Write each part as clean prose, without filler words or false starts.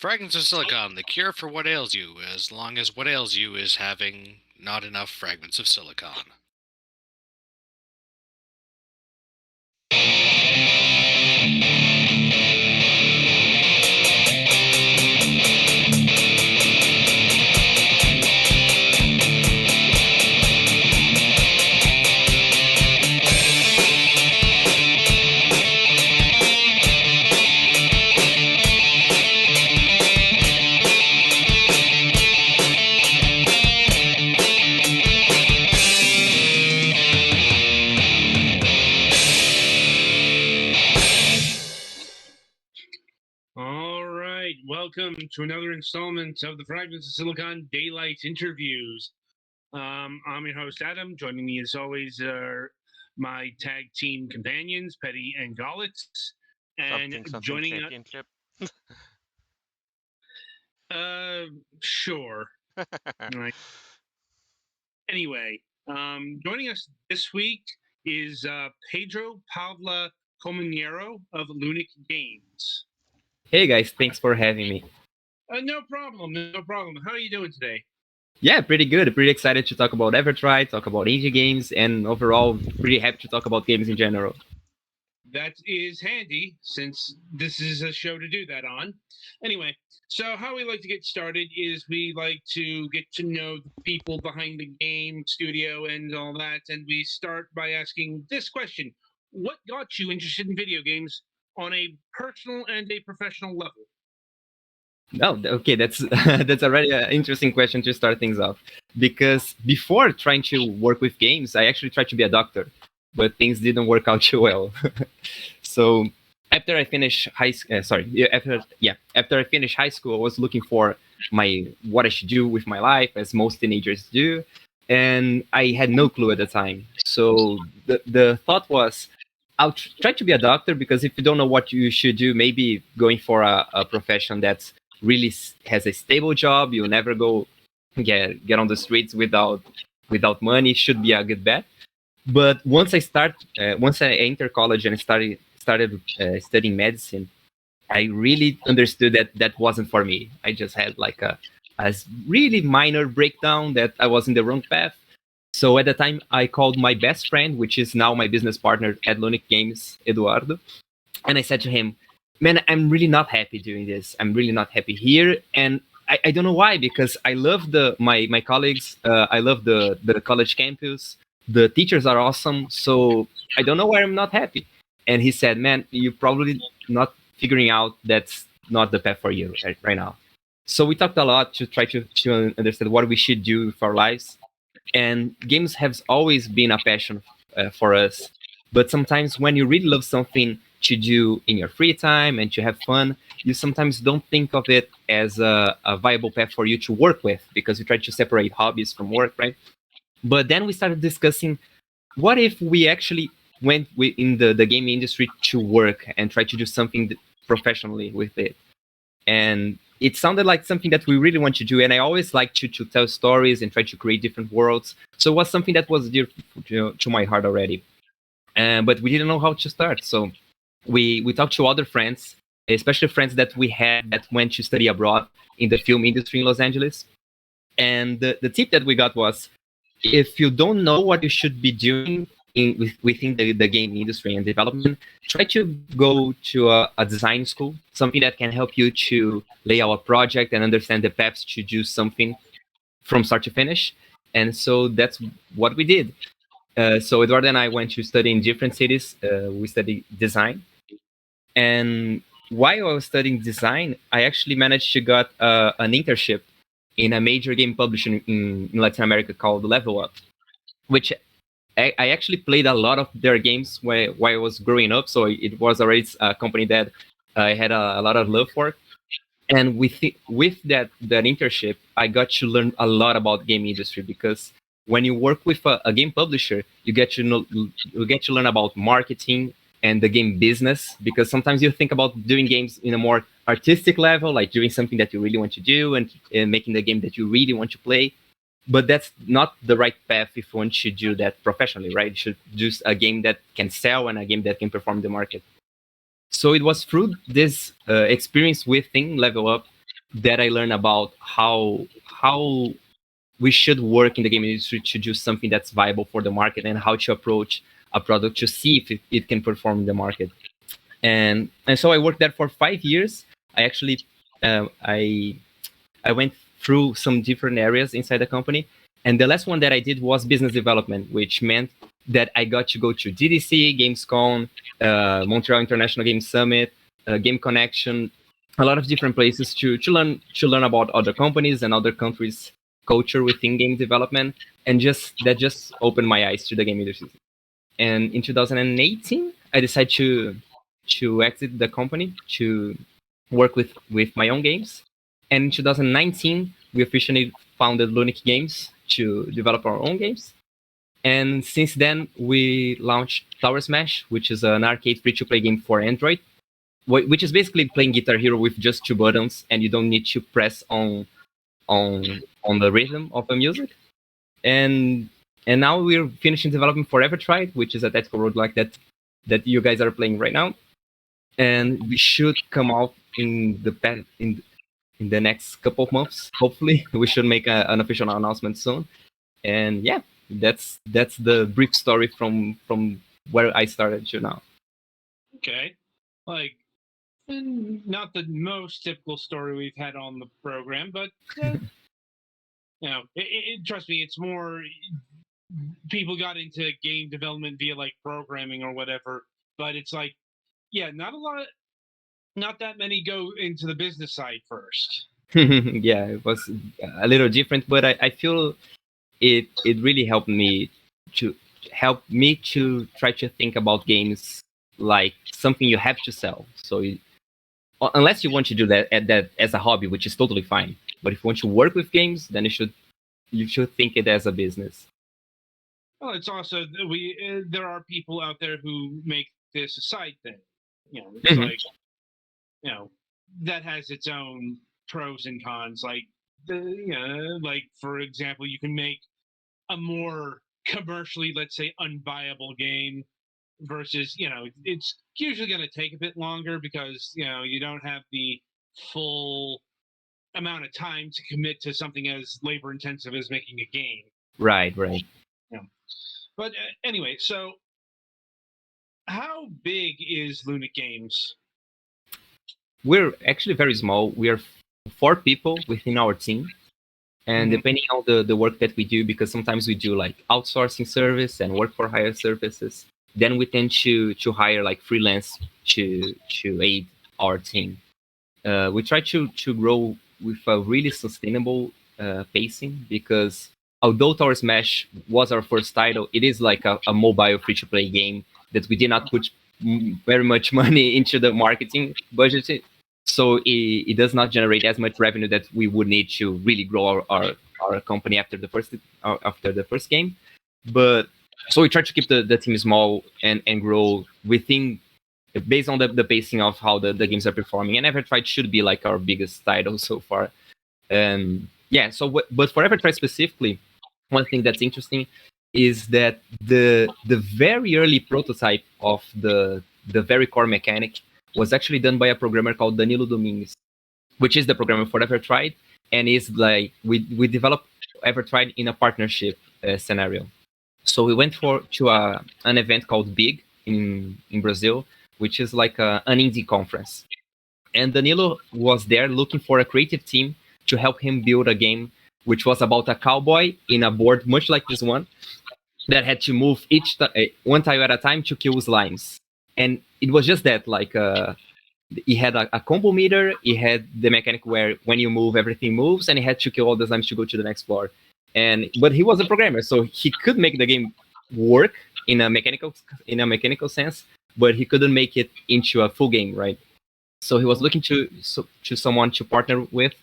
Fragments of silicon, the cure for what ails you, as long as what ails you is having not enough fragments of silicon. All right, welcome to another installment of the Fragments of Silicon Daylight interviews. I'm your host Adam. Joining me as always are my tag team companions Petty and Gollitz, and Something joining us. championship. Sure. Right. Anyway, joining us this week is Pedro Pavla Colmenero of Lunic Games. Hey guys, thanks for having me. No problem, no problem. How are you doing today? Yeah, pretty good. Pretty excited to talk about Evertry, talk about indie games, and overall, pretty happy to talk about games in general. That is handy since this is a show to do that on. Anyway, so how we like to get started is we like to get to know the people behind the game studio and all that. And we start by asking this question: what got you interested in video games on a personal and a professional level? No, okay, that's that's already an interesting question to start things off. Because before trying to work with games, I actually tried to be a doctor, but things didn't work out too well. So after I finished after I finished high school, I was looking for my what I should do with my life, as most teenagers do, and I had no clue at the time. So the thought was, I'll try to be a doctor, because if you don't know what you should do, maybe going for a profession that's really has a stable job, you'll never go get on the streets without money, should be a good bet. But once I entered college and started studying medicine, I really understood that that wasn't for me. I just had like a really minor breakdown that I was in the wrong path. So at the time, I called my best friend, which is now my business partner at Lunic Games, Eduardo, and I said to him, "Man, I'm really not happy doing this. I'm really not happy here, and I don't know why. Because I love my colleagues. I love the college campus. The teachers are awesome. So I don't know why I'm not happy." And he said, "Man, you're probably not figuring out that's not the path for you right now." So we talked a lot to try to understand what we should do with our lives. And games have always been a passion for us. But sometimes when you really love something to do in your free time and to have fun, you sometimes don't think of it as a viable path for you to work with, because you try to separate hobbies from work, right? But then we started discussing, what if we actually went in the game industry to work and try to do something professionally with it? And it sounded like something that we really want to do. And I always like to tell stories and try to create different worlds. So it was something that was dear to my heart already. But we didn't know how to start. So we talked to other friends, especially friends that we had that went to study abroad in the film industry in Los Angeles. And the tip that we got was, if you don't know what you should be doing within the game industry and development, try to go to a design school, something that can help you to lay out a project and understand the paths to do something from start to finish. And so that's what we did. So Eduardo and I went to study in different cities. We studied design. And while I was studying design, I actually managed to get an internship in a major game publisher in Latin America called Level Up, which I actually played a lot of their games while I was growing up. So it was already a company that I had a lot of love for. And with that internship, I got to learn a lot about game industry, because when you work with a game publisher, you get to learn about marketing and the game business, because sometimes you think about doing games in a more artistic level, like doing something that you really want to do and making the game that you really want to play. But that's not the right path if you want to do that professionally, right? You should do a game that can sell and a game that can perform the market. So it was through this experience within Level Up that I learned about how we should work in the game industry to do something that's viable for the market and how to approach a product to see if it can perform in the market. And so I worked there for 5 years. I actually I went through some different areas inside the company. And the last one that I did was business development, which meant that I got to go to GDC, Gamescom, Montreal International Game Summit, Game Connection, a lot of different places to learn about other companies and other countries' culture within game development, and just opened my eyes to the game industry. And in 2018, I decided to exit the company to work with my own games. And in 2019, we officially founded Lunic Games to develop our own games. And since then, we launched Tower Smash, which is an arcade free-to-play game for Android, which is basically playing Guitar Hero with just two buttons, and you don't need to press on the rhythm of the music. And now we're finishing development for Evertried, which is a tactical roguelike that you guys are playing right now. And we should come out in the next couple of months. Hopefully, we should make an official announcement soon. And yeah, that's the brief story from where I started to now. Okay. Like, not the most typical story we've had on the program, but trust me, it's more people got into game development via like programming or whatever. But it's like, yeah, not that many go into the business side first. Yeah, it was a little different, but I feel it really helped me to try to think about games like something you have to sell. So unless you want to do that as a hobby, which is totally fine, but if you want to work with games, then you should think it as a business. Well, it's also there are people out there who make this a side thing. It's like that has its own pros and cons. Like like for example, you can make a more commercially, let's say, unviable game versus it's usually going to take a bit longer because you don't have the full amount of time to commit to something as labor intensive as making a game. Right. But anyway, so how big is Lunic Games? We're actually very small. We are 4 people within our team. And depending on the work that we do, because sometimes we do like outsourcing service and work for hire services, then we tend to hire like freelance to aid our team. We try to grow with a really sustainable pacing, because although Tower Smash was our first title, it is like a mobile free-to-play game that we did not put very much money into the marketing budget. So it does not generate as much revenue that we would need to really grow our company after the first game. But so we try to keep the team small and grow within, based on the pacing of how the games are performing. And Evertried should be like our biggest title so far. And yeah, but for Evertried specifically, one thing that's interesting is that the very early prototype of the very core mechanic was actually done by a programmer called Danilo Domingues, which is the programmer for Evertried, and is like we developed Evertried in a partnership scenario. So we went to an event called Big in Brazil, which is like an indie conference. And Danilo was there looking for a creative team to help him build a game which was about a cowboy in a board much like this one that had to move one tile at a time to kill slimes. And it was just that, like he had a combo meter, he had the mechanic where when you move, everything moves, and he had to kill all the slimes to go to the next floor. But he was a programmer, so he could make the game work in a mechanical sense, but he couldn't make it into a full game, right? So he was looking to someone to partner with,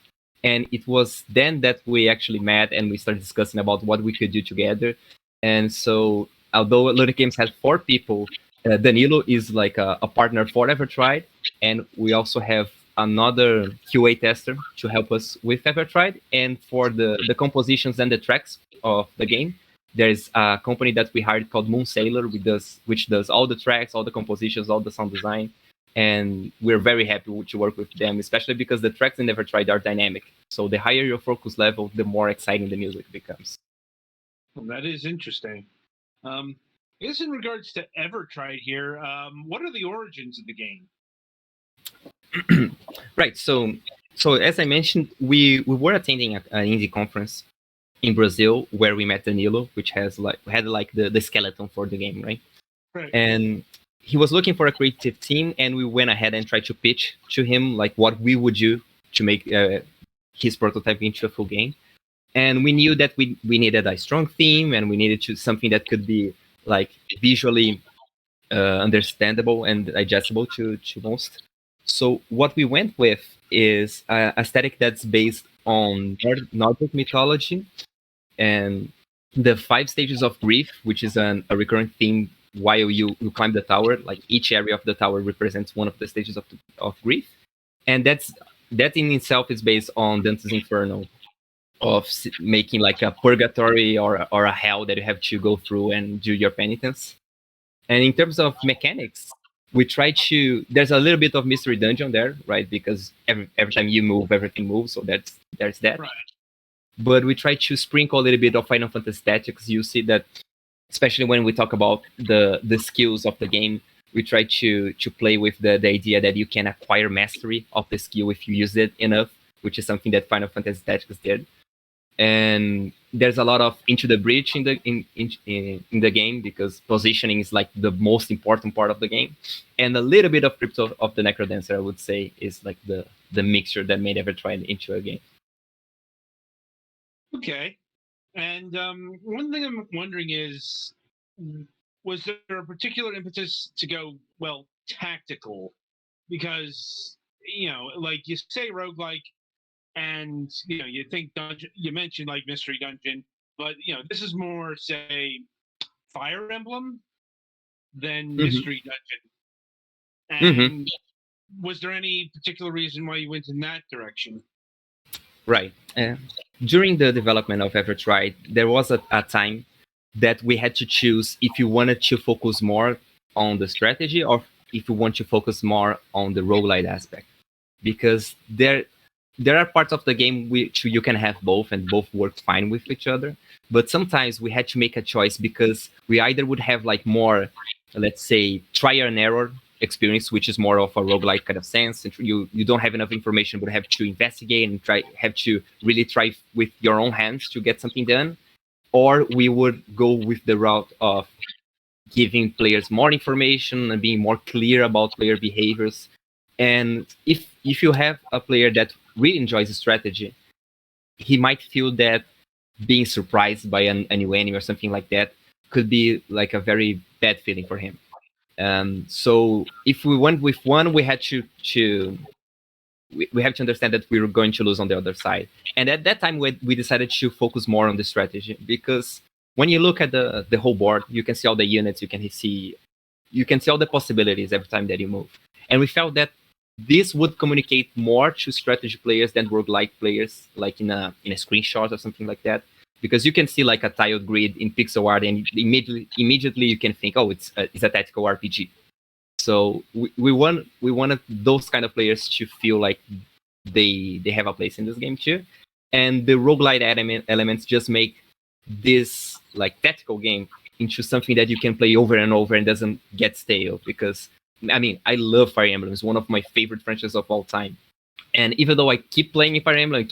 and it was then that we actually met and we started discussing about what we could do together. And so, although Lunic Games has 4 people, Danilo is like a partner for Evertried, and we also have another QA tester to help us with Evertried. And for the compositions and the tracks of the game, there's a company that we hired called Moon Sailor, which does all the tracks, all the compositions, all the sound design. and we're very happy to work with them, especially because the tracks in Never Tried are dynamic. So the higher your focus level, the more exciting the music becomes. Well, that is interesting. I guess in regards to Ever Tried here, what are the origins of the game? Right. So as I mentioned, we were attending an indie conference in Brazil where we met Danilo, which had like the skeleton for the game, right? Right. And he was looking for a creative team, and we went ahead and tried to pitch to him like what we would do to make his prototype into a full game. And we knew that we needed a strong theme, and we needed to something that could be like visually understandable and digestible to most. So what we went with is a aesthetic that's based on Nordic mythology and the 5 stages of grief, which is a recurrent theme while you climb the tower. Like each area of the tower represents one of the stages of grief, and that in itself is based on Dante's Inferno, of making like a purgatory or a hell that you have to go through and do your penitence. And in terms of mechanics, we try to. There's a little bit of mystery dungeon there, right? Because every time you move, everything moves. So there's that. Right. But we try to sprinkle a little bit of Final Fantasy tactics. You see that, especially when we talk about the skills of the game, we try to play with the idea that you can acquire mastery of the skill if you use it enough, which is something that Final Fantasy tactics did. And there's a lot of into the breach in the game because positioning is like the most important part of the game, and a little bit of Crypto of the Necrodancer, I would say, is like the mixture that made Evertried into a game. Okay. And one thing I'm wondering is, was there a particular impetus to go, well, tactical? Because, like you say roguelike, and, you think dungeon, you mentioned like Mystery Dungeon, but, this is more, say, Fire Emblem than Mystery Dungeon. And was there any particular reason why you went in that direction? Right. During the development of Evertried, there was a time that we had to choose if you wanted to focus more on the strategy or if you want to focus more on the roguelite aspect. Because there are parts of the game which you can have both and both work fine with each other. But sometimes we had to make a choice because we either would have like more, let's say, trial and error experience, which is more of a roguelike kind of sense. You don't have enough information, but have to investigate and have to really try with your own hands to get something done. Or we would go with the route of giving players more information and being more clear about player behaviors. And if you have a player that really enjoys strategy, he might feel that being surprised by a new enemy or something like that could be like a very bad feeling for him. So if we went with one, we had we have to understand that we were going to lose on the other side. And at that time, we decided to focus more on the strategy because when you look at the whole board, you can see all the units, you can see all the possibilities every time that you move. And we felt that this would communicate more to strategy players than roguelike players, like in a screenshot or something like that. Because you can see like a tiled grid in pixel art, and immediately you can think, oh, it's a tactical RPG. So we wanted those kind of players to feel like they have a place in this game too. And the roguelite elements just make this like tactical game into something that you can play over and over and doesn't get stale. Because I mean, I love Fire Emblem. It's one of my favorite franchises of all time. And even though I keep playing Fire Emblem,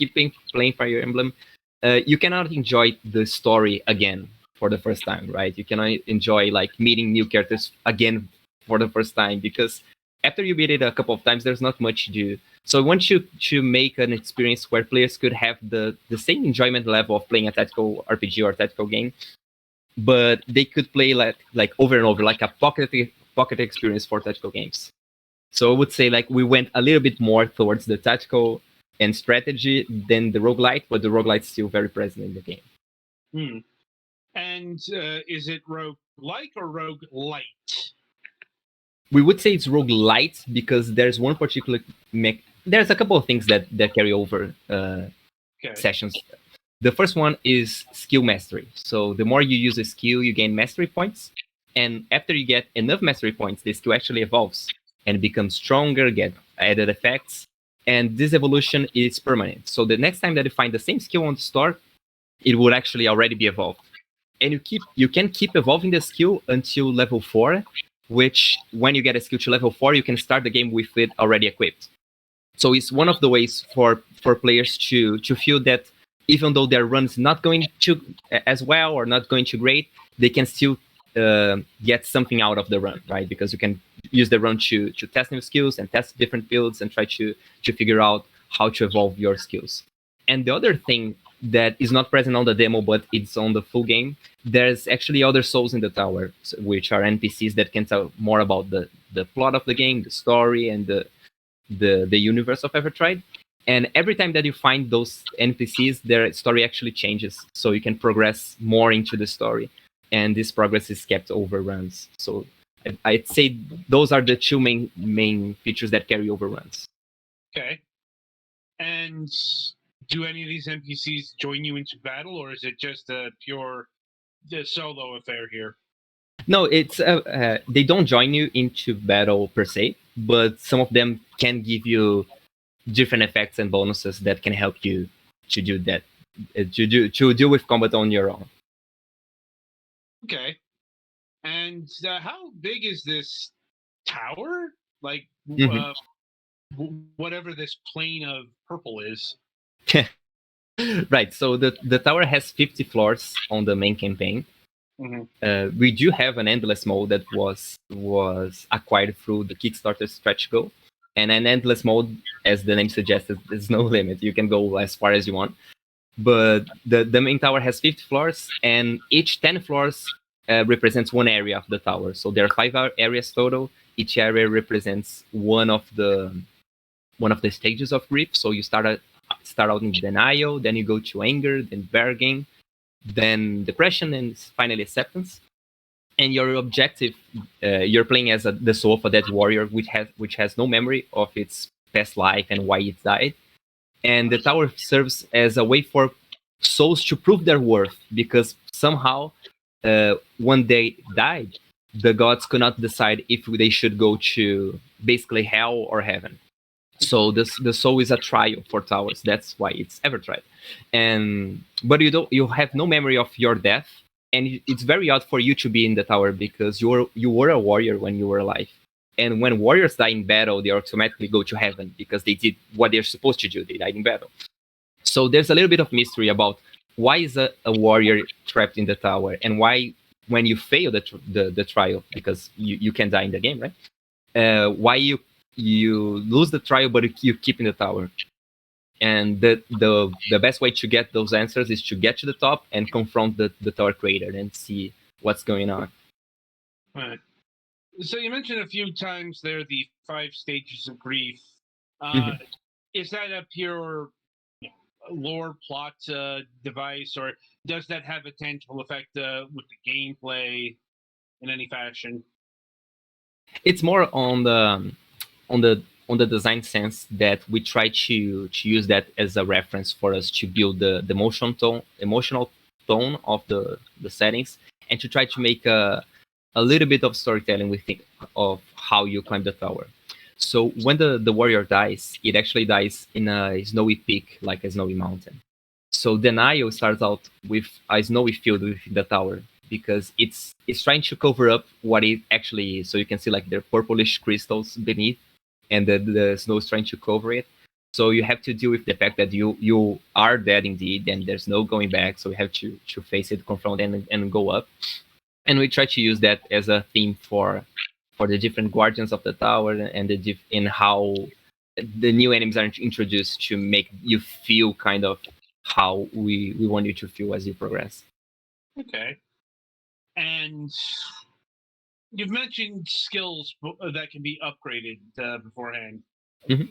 playing Fire Emblem, you cannot enjoy the story again for the first time, right? You cannot enjoy like meeting new characters again for the first time because after you beat it a couple of times, there's not much to do. So I want you to make an experience where players could have the same enjoyment level of playing a tactical RPG or tactical game, but they could play like over and over, like a pocket experience for tactical games. So I would say like we went a little bit more towards the tactical and strategy than the roguelite, but the roguelite's still very present in the game. Hmm. And is it roguelike or roguelite? We would say it's roguelite because there's one particular there's a couple of things that carry over sessions. The first one is skill mastery. So the more you use a skill, you gain mastery points. And after you get enough mastery points, the skill actually evolves. and become stronger, get added effects. And this evolution is permanent. So the next time that you find the same skill on the store, it will actually already be evolved. And you can keep evolving the skill until level 4, which when you get a skill to level 4, you can start the game with it already equipped. So it's one of the ways for players to feel that even though their run's not going to as well or not going too great, they can still get something out of the run, right? Because you can use the run to test new skills and test different builds and try to figure out how to evolve your skills. And the other thing that is not present on the demo, but it's on the full game, there's actually other souls in the tower, which are NPCs that can tell more about the plot of the game, the story, and the universe of Evertried. And every time that you find those NPCs, their story actually changes. So you can progress more into the story. And this progress is kept over runs. So I'd say those are the two main features that carry over runs. Okay. And do any of these NPCs join you into battle, or is it just a pure solo affair here? No, it's they don't join you into battle per se, but some of them can give you different effects and bonuses that can help you to do that, to deal with combat on your own. Okay. And how big is this tower? Like, whatever this plane of purple is. Right. So the tower has 50 floors on the main campaign. Mm-hmm. We do have an endless mode that was acquired through the Kickstarter stretch goal. And an endless mode, as the name suggests, there's no limit. You can go as far as you want. But the main tower has 50 floors, and each 10 floors represents one area of the tower. So there are 5 areas total. Each area represents one of the stages of grief. So you start out in denial, then you go to anger, then bargain, then depression, and finally acceptance. And your objective, you're playing as the soul of a dead warrior, which has no memory of its past life and why it died. And the tower serves as a way for souls to prove their worth, because somehow, when they died, the gods could not decide if they should go to basically hell or heaven. So the soul is a trial for towers. That's why it's Evertried. But you have no memory of your death, and it's very odd for you to be in the tower because you were a warrior when you were alive. And when warriors die in battle, they automatically go to heaven because they did what they're supposed to do. They died in battle. So there's a little bit of mystery about why is a warrior trapped in the tower, and why, when you fail the trial, because you can die in the game, right? Why you lose the trial, but you keep in the tower. And the best way to get those answers is to get to the top and confront the tower creator and see what's going on. Right. So you mentioned a few times there the 5 stages of grief. Is that a pure lore plot device, or does that have a tangible effect with the gameplay in any fashion? It's more on the design sense that we try to use that as a reference for us to build the emotional tone of the settings, and to try to make a little bit of storytelling within of how you climb the tower. So when the warrior dies, it actually dies in a snowy peak, like a snowy mountain. So denial starts out with a snowy field within the tower, because it's trying to cover up what it actually is. So you can see like the purplish crystals beneath, and the snow is trying to cover it. So you have to deal with the fact that you are dead indeed, and there's no going back. So you have to face it, confront, and go up. And we try to use that as a theme for the different guardians of the tower, and in how the new enemies are introduced to make you feel kind of how we want you to feel as you progress. Okay. And you've mentioned skills that can be upgraded beforehand. Mhm.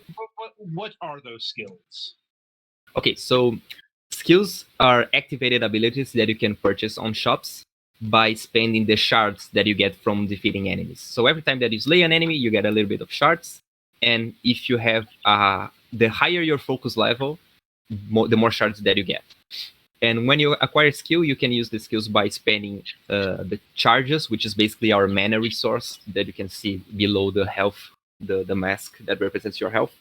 What are those skills? Okay, so skills are activated abilities that you can purchase on shops by spending the shards that you get from defeating enemies. So every time that you slay an enemy, you get a little bit of shards. And if you have the higher your focus level, the more shards that you get. And when you acquire skill, you can use the skills by spending the charges, which is basically our mana resource that you can see below the health the mask that represents your health.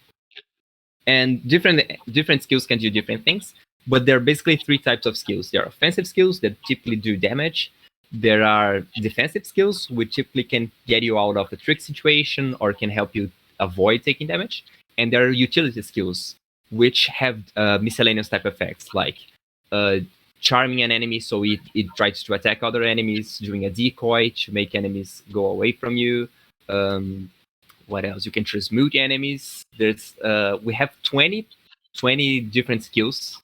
And different skills can do different things, but there are basically three types of skills. There are offensive skills that typically do damage. There are defensive skills, which typically can get you out of a trick situation or can help you avoid taking damage. And there are utility skills, which have miscellaneous type effects, like charming an enemy so it tries to attack other enemies, doing a decoy to make enemies go away from you. What else? You can transmute enemies. There's we have 20 different skills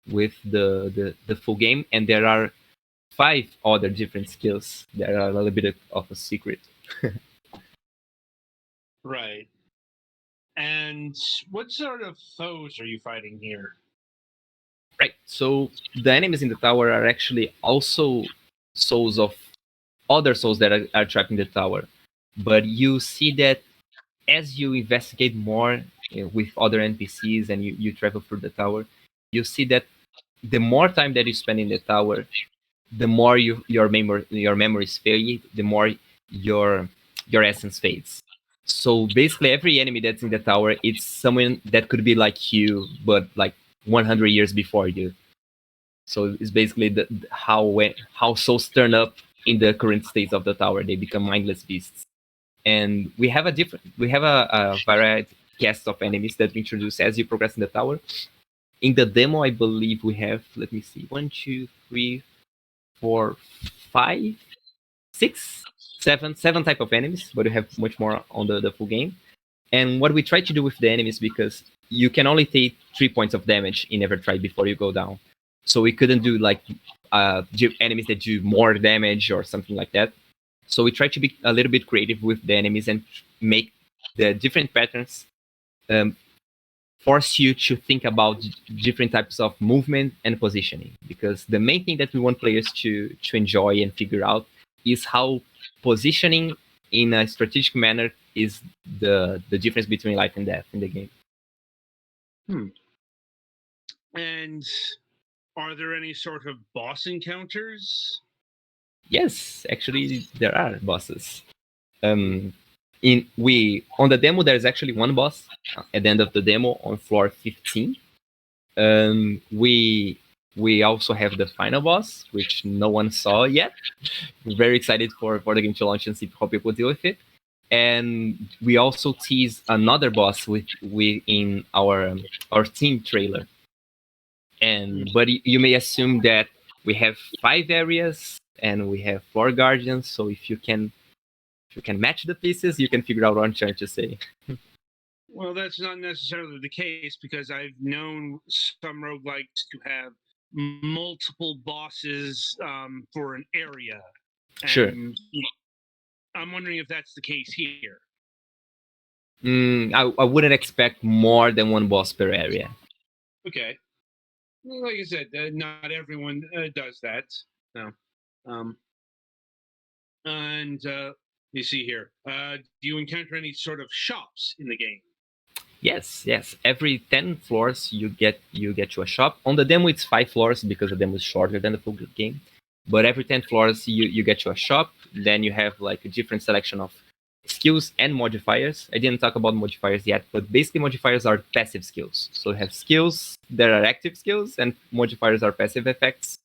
with the full game, and there are 5 other different skills that are a little bit of a secret. Right. And what sort of foes are you fighting here? Right. So the enemies in the tower are actually also souls of other souls that are trapped in the tower. But you see that as you investigate more with other NPCs and you travel through the tower, you see that the more time that you spend in the tower, the more your memories fade, the more your essence fades. So basically, every enemy that's in the tower, it's someone that could be like you, but like 100 years before you. So it's basically how souls turn up in the current state of the tower. They become mindless beasts. And we have a varied cast of enemies that we introduce as you progress in the tower. In the demo, I believe we have, let me see, 1, 2, 3, 4, 5, 6, 7 type of enemies, but we have much more on the full game. And what we try to do with the enemies, because you can only take 3 points of damage in every try before you go down. So we couldn't do like enemies that do more damage or something like that. So we try to be a little bit creative with the enemies and make the different patterns force you to think about different types of movement and positioning. Because the main thing that we want players to enjoy and figure out is how positioning in a strategic manner is the difference between life and death in the game. And are there any sort of boss encounters? Yes, actually there are bosses. On the demo there's actually one boss at the end of the demo on floor 15. We also have the final boss, which no one saw yet. We're very excited for the game to launch and see how people deal with it. And we also tease another boss in our team trailer. But you may assume that we have 5 areas and we have 4 guardians. So if you can match the pieces, you can figure out what I'm trying to say. Well, that's not necessarily the case, because I've known some roguelikes to have multiple bosses for an area. Sure. I'm wondering if that's the case here. I wouldn't expect more than one boss per area. Okay. Well, like I said, not everyone does that. No. And you see here, do you encounter any sort of shops in the game? Yes. Every 10 floors you get to a shop. On the demo it's 5 floors because the demo is shorter than the full game. But every 10 floors you get to a shop. Then you have like a different selection of skills and modifiers. I didn't talk about modifiers yet, but basically modifiers are passive skills. So you have skills that are active skills and modifiers are passive effects.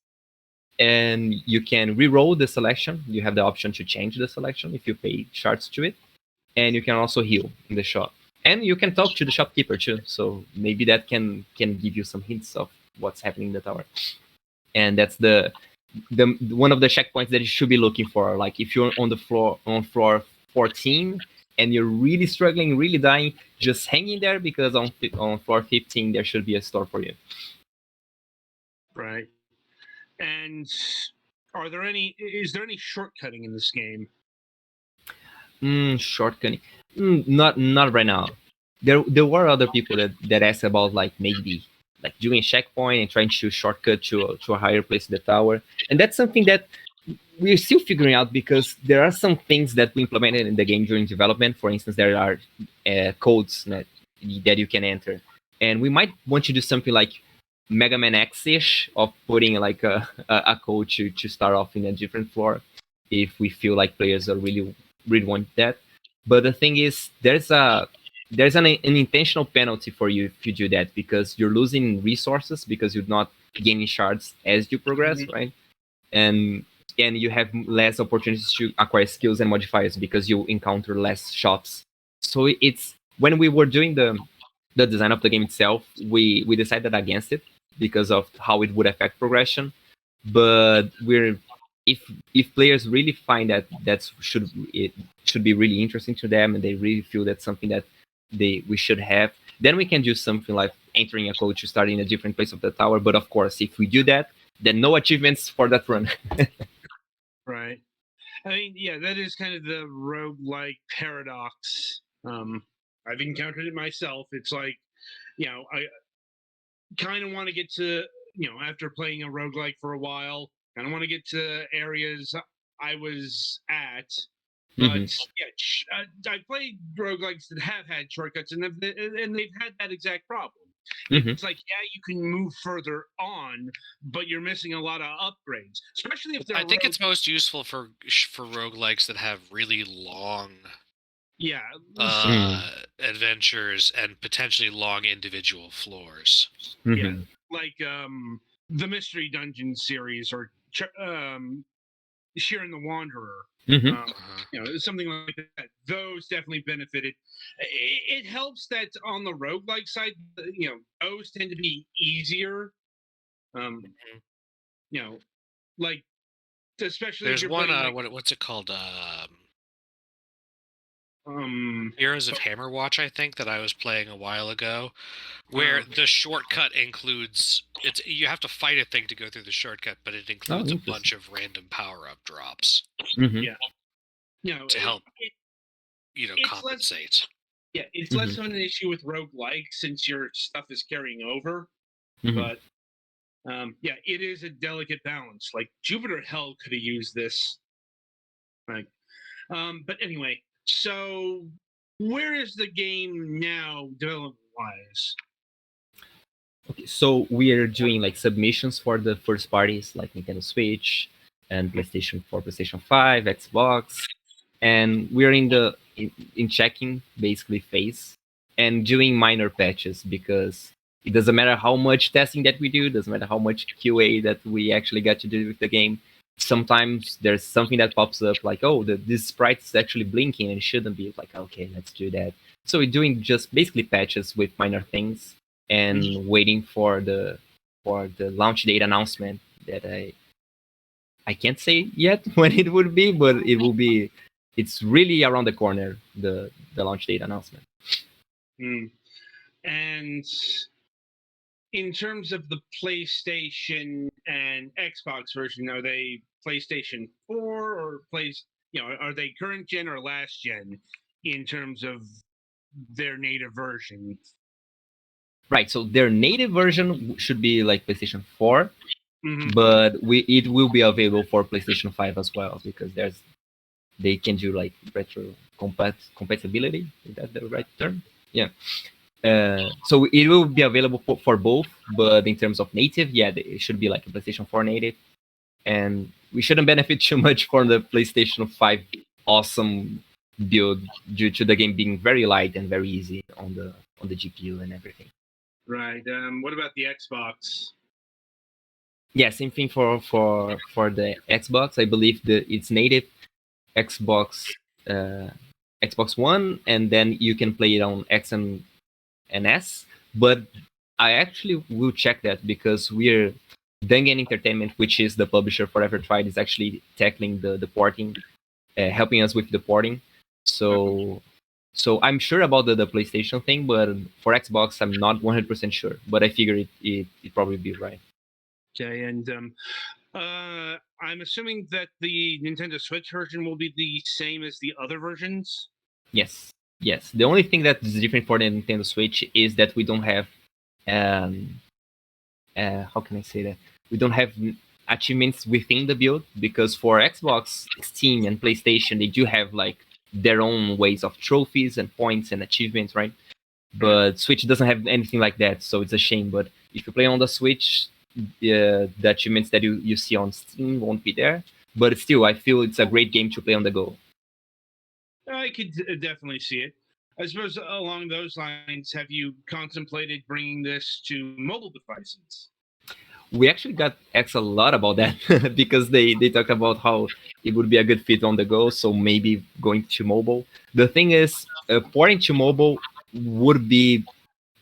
And you can re-roll the selection. You have the option to change the selection if you pay shards to it. And you can also heal in the shop. And you can talk to the shopkeeper too. So maybe that can give you some hints of what's happening in the tower. And that's the one of the checkpoints that you should be looking for. Like if you're on floor 14 and you're really struggling, really dying, just hang in there, because on floor 15 there should be a store for you. Right. And is there any shortcutting in this game? Shortcutting? Not right now. There were other people that asked about like maybe like doing a checkpoint and trying to shortcut to a higher place in the tower, and that's something that we're still figuring out, because there are some things that we implemented in the game during development. For instance, there are codes that you can enter, and we might want to do something like Mega Man X-ish of putting like a code to start off in a different floor if we feel like players are really want that. But the thing is, there's an intentional penalty for you if you do that, because you're losing resources because you're not gaining shards as you progress, right? And you have less opportunities to acquire skills and modifiers because you encounter less shops. So it's when we were doing the design of the game itself, we decided against it because of how it would affect progression. But if players really find that it should be really interesting to them, and they really feel that's something that we should have, then we can do something like entering a coach to start in a different place of the tower. But of course, if we do that, then no achievements for that run. Right. I mean, yeah, that is kind of the roguelike paradox. I've encountered it myself. It's like, I kind of want to get to, after playing a roguelike for a while, I don't want to get to areas I was at. But I played roguelikes that have had shortcuts, and they've had that exact problem. It's like, you can move further on, but you're missing a lot of upgrades, especially if they're. I think it's most useful for roguelikes that have really long adventures and potentially long individual floors. Yeah, like the Mystery Dungeon series or Shiren the Wanderer. Something like that. Those definitely benefited. It helps that on the roguelike side, those tend to be easier. Like especially there's if you're one. playing, What's it called? Heroes of Hammerwatch, I think, that I was playing a while ago, where the shortcut includes you have to fight a thing to go through the shortcut, but it includes a bunch of random power-up drops. To help compensate. It's less of an issue with roguelike since your stuff is carrying over, but it is a delicate balance. Like Jupiter Hell could have used this. But anyway, so where is the game now development-wise? Okay, so we are doing like submissions for the first parties like Nintendo Switch and PlayStation 4, PlayStation 5, Xbox, and we're in checking basically phase and doing minor patches, because it doesn't matter how much testing that we do, doesn't matter how much QA that we actually got to do with the game. Sometimes there's something that pops up like, oh, this sprite is actually blinking and it shouldn't be. Like, okay, let's do that. So we're doing just basically patches with minor things and waiting for the launch date announcement that I can't say yet when it would be, but it will be. It's really around the corner, the launch date announcement. And in terms of the PlayStation and Xbox version, are they PlayStation 4 or are they current gen or last gen in terms of their native version? Right, so their native version should be like PlayStation 4, but it will be available for PlayStation 5 as well, because they can do like retro compatibility. Is that the right term? Yeah. So it will be available for both, but in terms of native, it should be like a PlayStation 4 native, and we shouldn't benefit too much from the PlayStation 5 awesome build due to the game being very light and very easy on the GPU and everything. Right. What about the Xbox? Yeah, same thing for the Xbox. I believe it's native Xbox One, and then you can play it on X and S. But I actually will check that, because we're Dungeon Entertainment, which is the publisher for Evertried, is actually tackling the porting, helping us with the porting. So I'm sure about the PlayStation thing, but for Xbox, I'm not 100% sure. But I figure it probably be right. Okay, and I'm assuming that the Nintendo Switch version will be the same as the other versions? Yes. The only thing that is different for the Nintendo Switch is that we don't have, how can I say that? We don't have achievements within the build, because for Xbox, Steam, and PlayStation, they do have like their own ways of trophies and points and achievements, right? But Switch doesn't have anything like that, so it's a shame. But if you play on the Switch, the achievements that you see on Steam won't be there. But still, I feel it's a great game to play on the go. I could definitely see it. I suppose along those lines, have you contemplated bringing this to mobile devices? We actually got asked a lot about that because they talked about how it would be a good fit on the go, so maybe going to mobile. The thing is, porting to mobile would be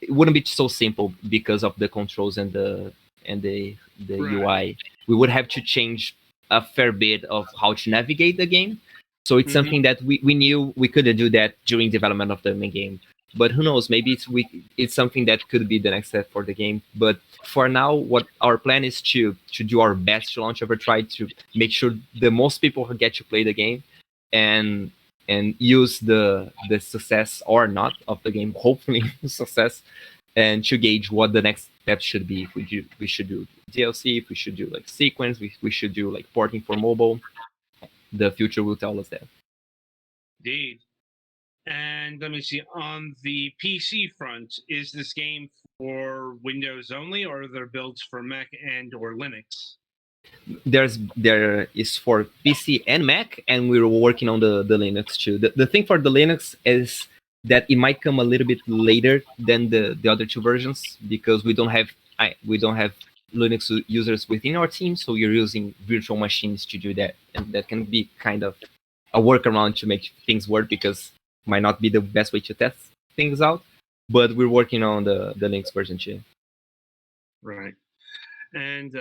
it wouldn't be so simple because of the controls and the Right. UI. We would have to change a fair bit of how to navigate the game. So it's Mhm. something that we knew we couldn't do that during development of the main game. But who knows? Maybe it's something that could be the next step for the game. But for now, what our plan is to do our best to launch Overtry to make sure the most people who get to play the game and use the success or not of the game, hopefully success, and to gauge what the next steps should be. If we should do DLC, if we should do like sequence, we should do like porting for mobile. The future will tell us that. Indeed. And let me see. On the PC front, is this game for Windows only, or are there builds for Mac and or Linux? There is for PC and Mac, and we're working on the Linux too. The thing for the Linux is that it might come a little bit later than the other two versions because we don't have Linux users within our team, so you're using virtual machines to do that, and that can be kind of a workaround to make things work because it might not be the best way to test things out. But we're working on the Linux version too. Right. And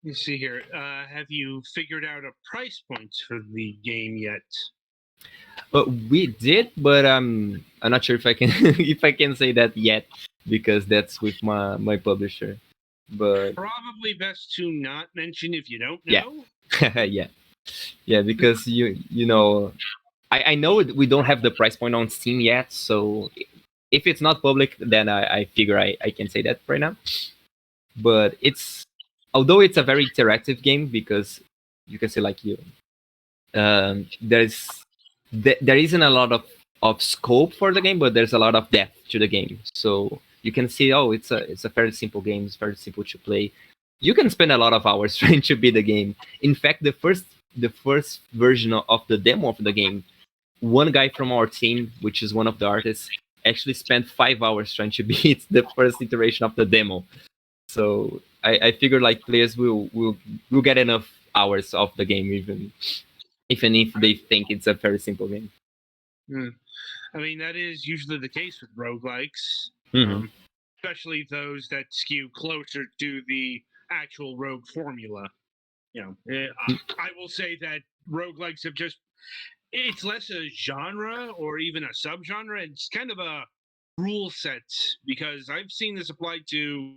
let's see here. Have you figured out a price point for the game yet? But we did, but I'm not sure if I can if I can say that yet because that's with my publisher. But Probably best to not mention if you don't Yeah. know. yeah, because you know I know we don't have the price point on Steam yet, so if it's not public, then I figure I can say that right now. But it's although it's a very interactive game because you can say like you there isn't a lot of scope for the game, but there's a lot of depth to the game. So you can see, oh, it's a very simple game. It's very simple to play. You can spend a lot of hours trying to beat the game. In fact, the first version of the demo of the game, one guy from our team, which is one of the artists, actually spent 5 hours trying to beat the first iteration of the demo. So I figure like players will get enough hours of the game even if they think it's a very simple game. I mean, that is usually the case with roguelikes, Mhm. especially those that skew closer to the actual rogue formula. I will say that roguelikes have just, it's less a genre or even a subgenre. It's kind of a rule set because I've seen this applied to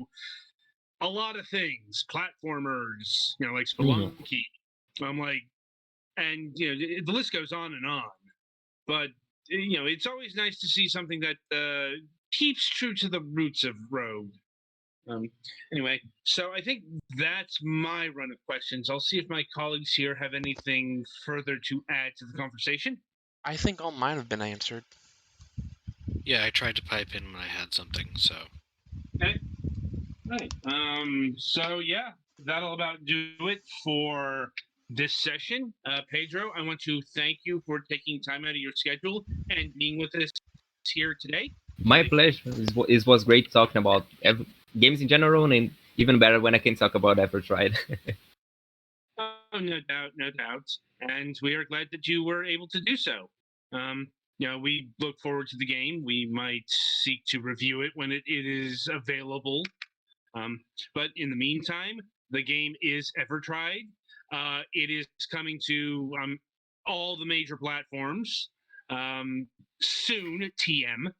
a lot of things, platformers, like Spelunky. I'm like, and the list goes on and on. But it's always nice to see something that keeps true to the roots of Rogue. Anyway, so I think that's my run of questions. I'll see if my colleagues here have anything further to add to the conversation. I think all mine have been answered. Yeah, I tried to pipe in when I had something, so. Okay. Right. So yeah, that'll about do it for this session. Pedro, I want to thank you for taking time out of your schedule and being with us here today. My pleasure. It was great talking about games in general, and even better when I can talk about Evertried. Oh, no doubt, no doubt. And we are glad that you were able to do so. We look forward to the game. We might seek to review it when it is available. But in the meantime, the game is Evertried. It is coming to all the major platforms soon, TM.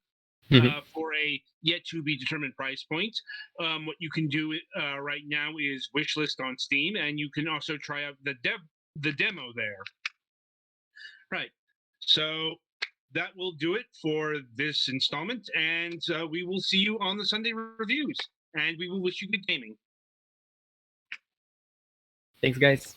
For a yet to be determined price point. What you can do right now is wishlist on Steam, and you can also try out the demo there. Right. So that will do it for this installment, and we will see you on the Sunday reviews. And we will wish you good gaming. Thanks, guys.